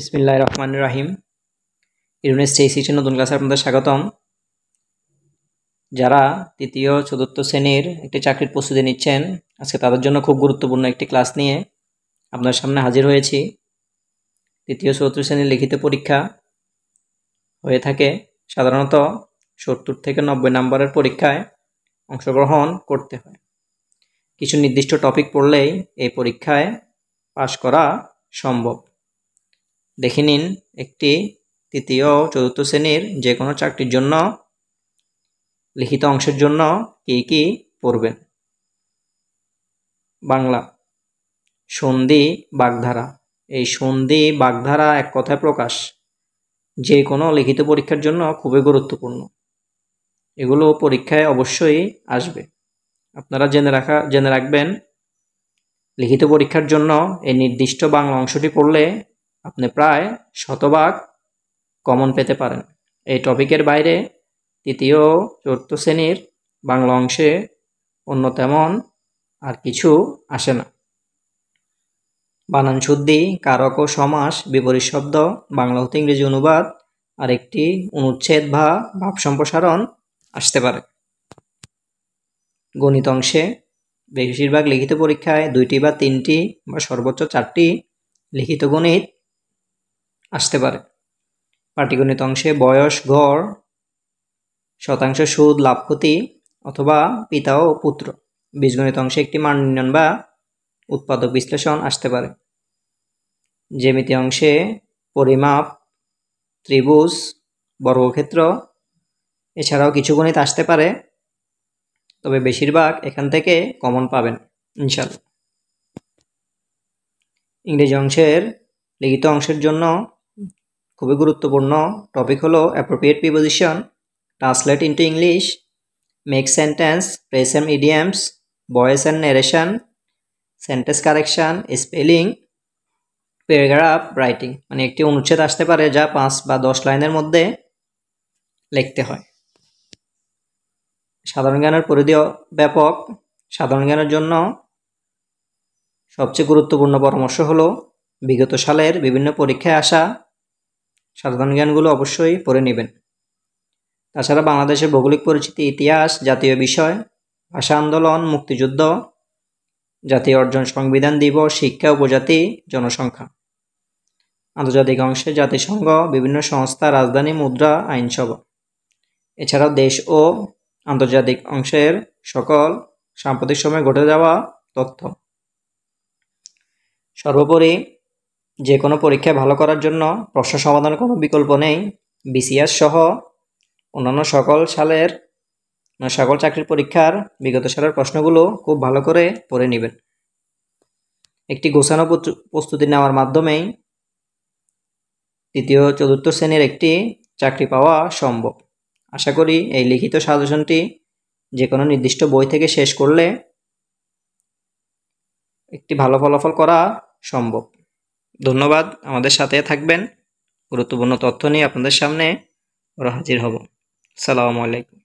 বিসমিল্লাহির রহমানির রহিম। ইউনিট সিটির নতুন ক্লাসে আপনাদের স্বাগতম। যারা তৃতীয় চতুর্থ শ্রেণীর একটি চাকরির প্রস্তুতি নিচ্ছেন, আজকে তাদের জন্য খুব গুরুত্বপূর্ণ একটি ক্লাস নিয়ে আপনার সামনে হাজির হয়েছি। তৃতীয় চতুর্থ শ্রেণীর লিখিত পরীক্ষা হয়ে থাকে সাধারণত 70 থেকে 90 নম্বরের পরীক্ষায় অংশগ্রহণ করতে হয়। কিছু নির্দিষ্ট টপিক পড়লেই এই পরীক্ষায় পাশ করা সম্ভব। দেখে নিন একটি তৃতীয় ও চতুর্থ শ্রেণীর যে কোনো চাকরির জন্য লিখিত অংশের জন্য কি কি পড়বেন। বাংলা, সন্ধি বাগধারা। এই সন্ধি বাগধারা এক কথায় প্রকাশ যে কোনো লিখিত পরীক্ষার জন্য খুবই গুরুত্বপূর্ণ। এগুলো পরীক্ষায় অবশ্যই আসবে। আপনারা জেনে রাখবেন লিখিত পরীক্ষার জন্য এই নির্দিষ্ট বাংলা অংশটি পড়লে আপনি প্রায় 100% কমন পেতে পারেন। এই টপিকের বাইরে তৃতীয় চতুর্থ শ্রেণীর বাংলা অংশে অন্য তেমন আর কিছু আসে না। বানান শুদ্ধি, কারক ও সমাস, বিপরীত শব্দ, বাংলা হতে ইংরেজি অনুবাদ আর একটি অনুচ্ছেদ বা ভাব সম্প্রসারণ আসতে পারে। গণিত অংশে বেশিরভাগ লিখিত পরীক্ষায় 2টি বা 3টি বা সর্বোচ্চ 4টি লিখিত গণিত আসতে পারে। পাটিগণিত অংশে বয়স, গড়, শতাংশ, সুদ, লাভ, ক্ষতি অথবা পিতা ও পুত্র। বীজগণিত অংশে একটি মান নির্ণয় বা উৎপাদক বিশ্লেষণ আসতে পারে। জ্যামিতি অংশে পরিমাপ, ত্রিভুজ, বর্গক্ষেত্র এছাড়াও কিছু গণিত আসতে পারে, তবে বেশিরভাগ এখান থেকে কমন পাবেন ইনশাআল্লাহ। ইংরেজি অংশের লিখিত অংশের জন্য খুবই গুরুত্বপূর্ণ টপিক হলো appropriate preposition, translate into English, make sentence, present idioms, voice and narration, sentence correction, spelling, paragraph writing. মানে একটি অনুচ্ছেদ আসতে পারে যা 5 বা 10 লাইনের মধ্যে লিখতে হয়। সাধারণ জ্ঞানের পরিধি ব্যাপক। সাধারণ জ্ঞানের জন্য সবচেয়ে গুরুত্বপূর্ণ পরামর্শ হলো বিগত সালের বিভিন্ন পরীক্ষায় আসা সাধারণ জ্ঞানগুলো অবশ্যই পড়ে নেবেন। তাছাড়া বাংলাদেশের ভৌগোলিক পরিচিতি, ইতিহাস, জাতীয় বিষয়, ভাষা আন্দোলন, মুক্তিযুদ্ধ, জাতীয় অর্জন, সংবিধান দিবস, শিক্ষা, উপজাতি, জনসংখ্যা। আন্তর্জাতিক অংশে জাতিসংঘ, বিভিন্ন সংস্থা, রাজধানী, মুদ্রা, আইনসভা। এছাড়াও দেশ ও আন্তর্জাতিক অংশের সকল সাম্প্রতিক সময়ে ঘটে যাওয়া তথ্য। সর্বোপরি যে কোনো পরীক্ষায় ভালো করার জন্য প্রশ্ন সমাধানের কোনো বিকল্প নেই। বিসিএস সহ অন্যান্য সকল চাকরির পরীক্ষার বিগত সালের প্রশ্নগুলো খুব ভালো করে পড়ে নেবেন। একটি গোছানো প্রস্তুতি নেওয়ার মাধ্যমেই তৃতীয় চতুর্থ শ্রেণীর একটি চাকরি পাওয়া সম্ভব। আশা করি এই লিখিত সাজেশনটি যে কোনো নির্দিষ্ট বই থেকে শেষ করলে একটি ভালো ফলাফল করা সম্ভব। ধন্যবাদ, আমাদের সাথে থাকবেন। গুরুত্বপূর্ণ তথ্য নিয়ে আপনাদের সামনে হাজির হব। আসসালামু আলাইকুম।